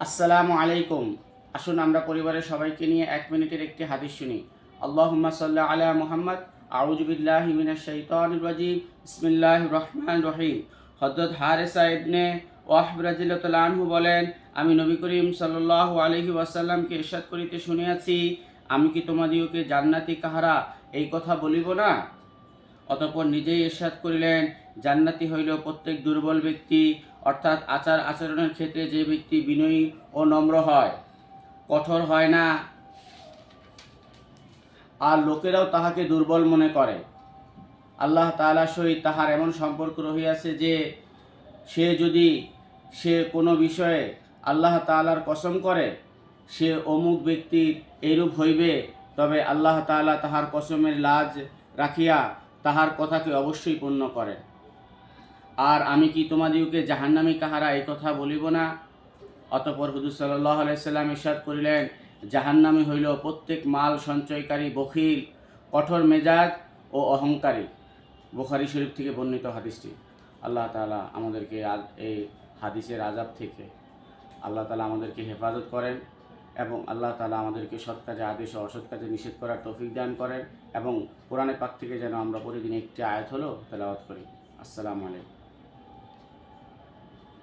আসসালামু আলাইকুম। আসুন আমরা পরিবারের সবাইকে নিয়ে 1 মিনিটের একটি হাদিস শুনি। আল্লাহুম্মা সাল্লি আলা মুহাম্মদ। আউযু বিল্লাহি মিনাশ শাইতানির রাজিম। বিসমিল্লাহির রহমানির রহিম। হযরত হারেসা ইবনে ওয়াহব রাদিয়াল্লাহু আনহু বলেন, আমি নবী করিম সাল্লাল্লাহু আলাইহি ওয়াসাল্লামকে ইরশাদ করিতে শুনিয়াছি, আমি কি তোমাদিগকে জান্নাতি কাহারা এই কথা বলিব না? অতঃপর নিজেই ইরশাদ করিলেন, জান্নাতি হইল প্রত্যেক দুর্বল ব্যক্তি, অর্থাৎ আচার আচরণের ক্ষেত্রে যে ব্যক্তি বিনয়ী ও নম্র হয়, কঠোর হয় না, আর লোকেরাও তাহাকে দুর্বল মনে করে। আল্লাহ তাআলার সহিত তাহার এমন সম্পর্ক রহিয়াছে যে যদি সে কোনো বিষয়ে আল্লাহ তাআলার কসম করে, সে অমুক ব্যক্তির এইরূপ হইবে, তবে আল্লাহ তাআলা তাহার কসমের লাজ রাখিয়া তাহার কথাকে অবশ্যই পূর্ণ করেন। আর আমি কি তোমাদিগকে জাহান্নামী কাহারা এই কথা বলিব না? অতঃপর হুজুর সাল্লাল্লাহু আলাইহি সাল্লাম ইরশাদ করিলেন, জাহান্নামী হইল প্রত্যেক মাল সঞ্চয়কারী, বখিল, কঠোর মেজাজ ও অহংকারী। বুখারী শরীফ থেকে বর্ণিত হাদিসটি। আল্লাহ তাআলা আমাদেরকে এই হাদিসের আযাব থেকে আল্লাহ তাআলা আমাদেরকে হেফাজত করেন এবং আল্লাহ তাআলা আমাদেরকে সৎ কাজে আদেশ ও অসৎ কাজে নিষেধ করার তৌফিক দান করেন এবং কোরআনে পাক থেকে যেন আমরা প্রতিদিন একটি আয়াত হলেও তেলাওয়াত করি। আসসালামু আলাইকুম।